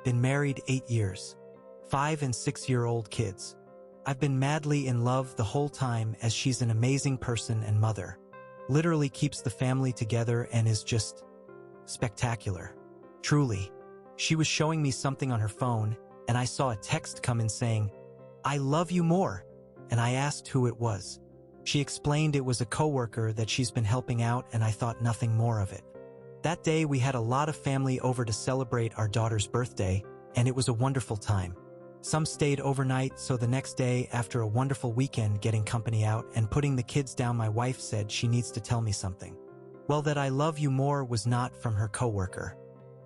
Been married 8 years. 5 and 6-year-old kids. I've been madly in love the whole time as she's an amazing person and mother. Literally keeps the family together and is just spectacular. Truly. She was showing me something on her phone and I saw a text come in saying, "I love you more," and I asked who it was. She explained it was a coworker that she's been helping out and I thought nothing more of it. That day we had a lot of family over to celebrate our daughter's birthday and it was a wonderful time. Some stayed overnight, so the next day, after a wonderful weekend getting company out and putting the kids down, my wife said she needs to tell me something. Well, that "I love you more" was not from her coworker.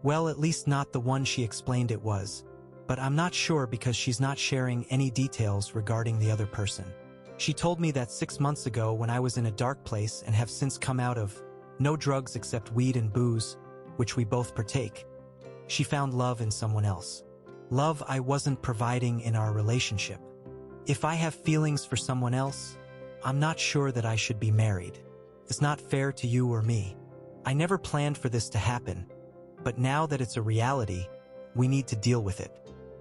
Well, at least not the one she explained it was. But I'm not sure because she's not sharing any details regarding the other person. She told me that 6 months ago when I was in a dark place and have since come out of no drugs except weed and booze, which we both partake, she found love in someone else. Love I wasn't providing in our relationship. If I have feelings for someone else, I'm not sure that I should be married. It's not fair to you or me. I never planned for this to happen, but now that it's a reality, we need to deal with it.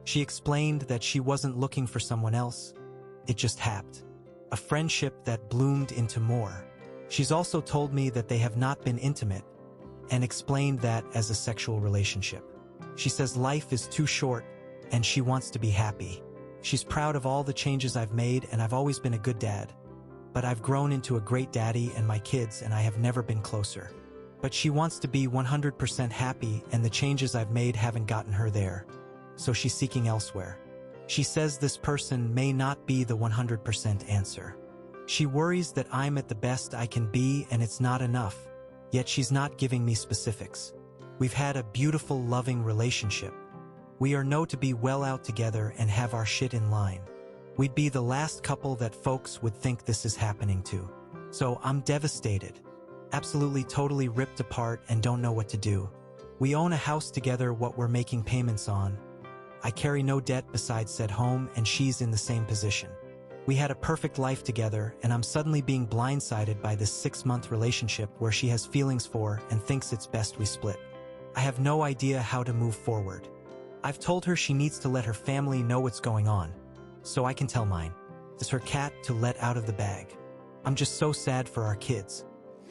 She explained that she wasn't looking for someone else. It just happened. A friendship that bloomed into more. She's also told me that they have not been intimate and explained that as a sexual relationship. She says life is too short and she wants to be happy. She's proud of all the changes I've made and I've always been a good dad. But I've grown into a great daddy and my kids and I have never been closer. But she wants to be 100% happy and the changes I've made haven't gotten her there. So she's seeking elsewhere. She says this person may not be the 100% answer. She worries that I'm at the best I can be and it's not enough, yet she's not giving me specifics. We've had a beautiful, loving relationship. We are known to be well out together and have our shit in line. We'd be the last couple that folks would think this is happening to. So I'm devastated. Absolutely totally ripped apart and don't know what to do. We own a house together what we're making payments on. I carry no debt besides said home and she's in the same position. We had a perfect life together and I'm suddenly being blindsided by this 6-month relationship where she has feelings for and thinks it's best we split. I have no idea how to move forward. I've told her she needs to let her family know what's going on, so I can tell mine. It's her cat to let out of the bag. I'm just so sad for our kids.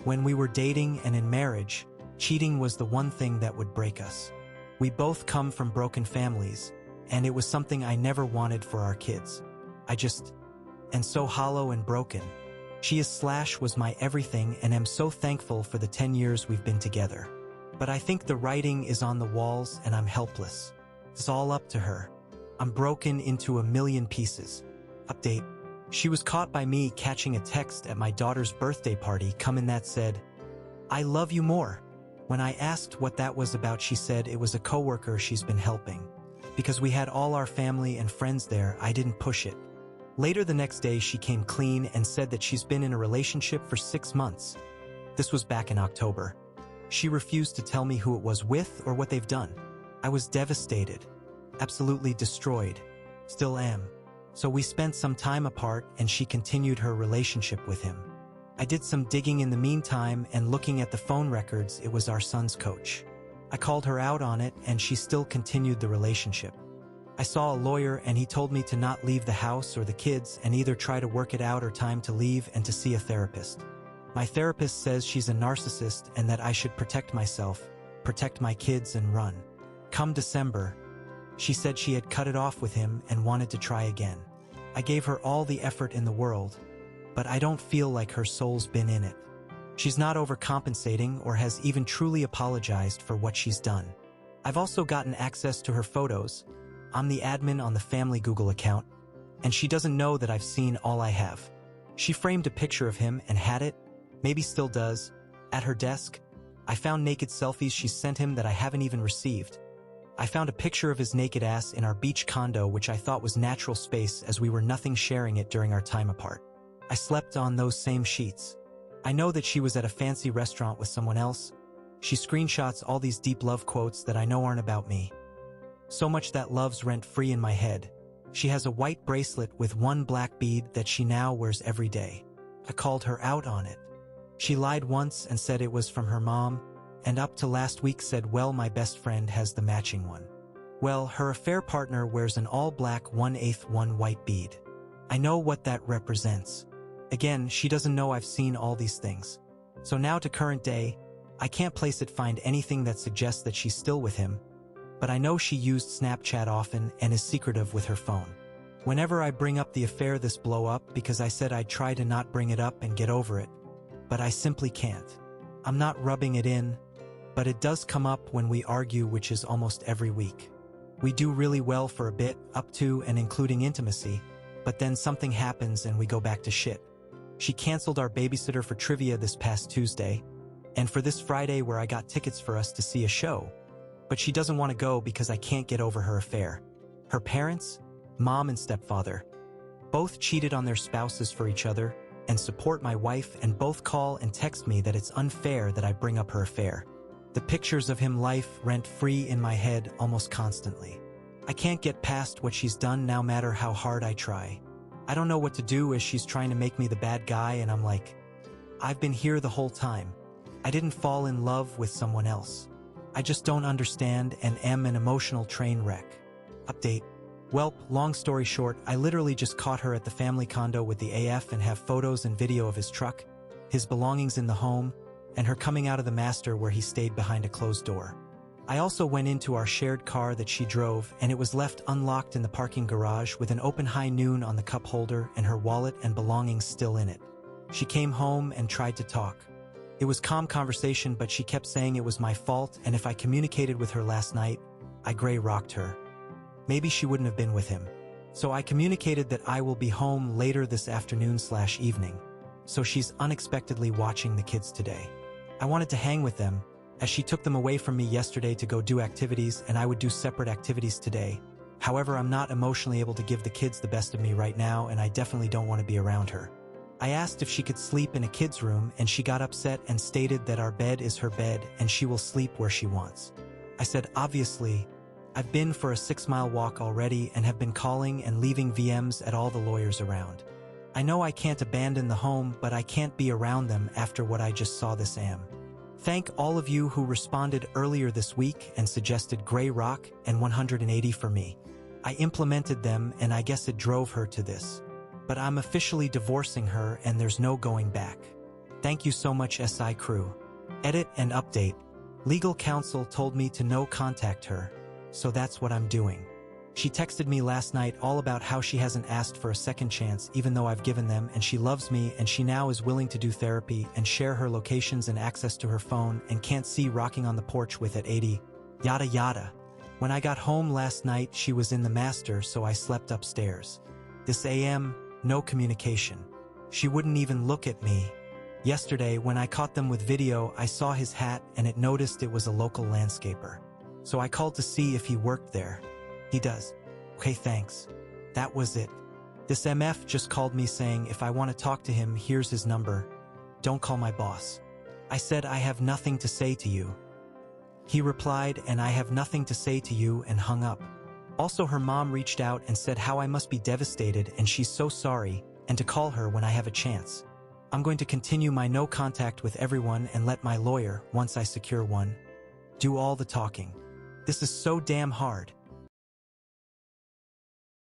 When we were dating and in marriage, cheating was the one thing that would break us. We both come from broken families, and it was something I never wanted for our kids. I just am so hollow and broken. She was my everything and am so thankful for the 10 years we've been together. But I think the writing is on the walls and I'm helpless. It's all up to her. I'm broken into a million pieces. Update. She was caught by me catching a text at my daughter's birthday party coming that said, "I love you more." When I asked what that was about, she said it was a coworker she's been helping. Because we had all our family and friends there, I didn't push it. Later the next day, she came clean and said that she's been in a relationship for 6 months. This was back in October. She refused to tell me who it was with or what they've done. I was devastated, absolutely destroyed, still am. So we spent some time apart and she continued her relationship with him. I did some digging in the meantime and looking at the phone records, it was our son's coach. I called her out on it and she still continued the relationship. I saw a lawyer and he told me to not leave the house or the kids and either try to work it out or time to leave and to see a therapist. My therapist says she's a narcissist and that I should protect myself, protect my kids and run. Come December, she said she had cut it off with him and wanted to try again. I gave her all the effort in the world, but I don't feel like her soul's been in it. She's not overcompensating or has even truly apologized for what she's done. I've also gotten access to her photos. I'm the admin on the family Google account, and she doesn't know that I've seen all I have. She framed a picture of him and had it, maybe still does, at her desk. I found naked selfies she sent him that I haven't even received. I found a picture of his naked ass in our beach condo, which I thought was natural space as we were nothing sharing it during our time apart. I slept on those same sheets. I know that she was at a fancy restaurant with someone else. She screenshots all these deep love quotes that I know aren't about me. So much that love's rent-free in my head. She has a white bracelet with one black bead that she now wears every day. I called her out on it. She lied once and said it was from her mom, and up to last week said, well, my best friend has the matching one. Well, her affair partner wears an all-black 1/8 one white bead. I know what that represents. Again, she doesn't know I've seen all these things. So now to current day, I can't find anything that suggests that she's still with him, but I know she used Snapchat often and is secretive with her phone. Whenever I bring up the affair, this blow up because I said I'd try to not bring it up and get over it, but I simply can't. I'm not rubbing it in, but it does come up when we argue, which is almost every week. We do really well for a bit, up to and including intimacy, but then something happens and we go back to shit. She canceled our babysitter for trivia this past Tuesday, and for this Friday where I got tickets for us to see a show. But she doesn't want to go because I can't get over her affair. Her parents, mom and stepfather, both cheated on their spouses for each other and support my wife, and both call and text me that it's unfair that I bring up her affair. The pictures of him life rent-free in my head almost constantly. I can't get past what she's done no matter how hard I try. I don't know what to do as she's trying to make me the bad guy, and I'm like, I've been here the whole time. I didn't fall in love with someone else. I just don't understand and am an emotional train wreck. Update. Welp, long story short, I literally just caught her at the family condo with the AF and have photos and video of his truck, his belongings in the home, and her coming out of the master where he stayed behind a closed door. I also went into our shared car that she drove, and it was left unlocked in the parking garage with an open high noon on the cup holder and her wallet and belongings still in it. She came home and tried to talk. It was calm conversation, but she kept saying it was my fault, and if I communicated with her last night, I gray rocked her. Maybe she wouldn't have been with him. So I communicated that I will be home later this afternoon/evening. So she's unexpectedly watching the kids today. I wanted to hang with them, as she took them away from me yesterday to go do activities, and I would do separate activities today. However, I'm not emotionally able to give the kids the best of me right now, and I definitely don't want to be around her. I asked if she could sleep in a kid's room, and she got upset and stated that our bed is her bed and she will sleep where she wants. I said, obviously, I've been for a 6-mile walk already and have been calling and leaving VMs at all the lawyers around. I know I can't abandon the home, but I can't be around them after what I just saw this am. Thank all of you who responded earlier this week and suggested Grey Rock and 180 for me. I implemented them, and I guess it drove her to this. But I'm officially divorcing her and there's no going back. Thank you so much, SI crew. Edit and update. Legal counsel told me to no contact her, so that's what I'm doing. She texted me last night all about how she hasn't asked for a second chance even though I've given them, and she loves me and she now is willing to do therapy and share her locations and access to her phone and can't see rocking on the porch with at 80, yada yada. When I got home last night, she was in the master, so I slept upstairs. This AM, no communication. She wouldn't even look at me. Yesterday, when I caught them with video, I saw his hat and it noticed it was a local landscaper. So I called to see if he worked there. He does. Okay, thanks. That was it. This MF just called me saying if I want to talk to him, here's his number. Don't call my boss. I said I have nothing to say to you. He replied, and I have nothing to say to you, and hung up. Also, her mom reached out and said how I must be devastated and she's so sorry, and to call her when I have a chance. I'm going to continue my no contact with everyone and let my lawyer, once I secure one, do all the talking. This is so damn hard.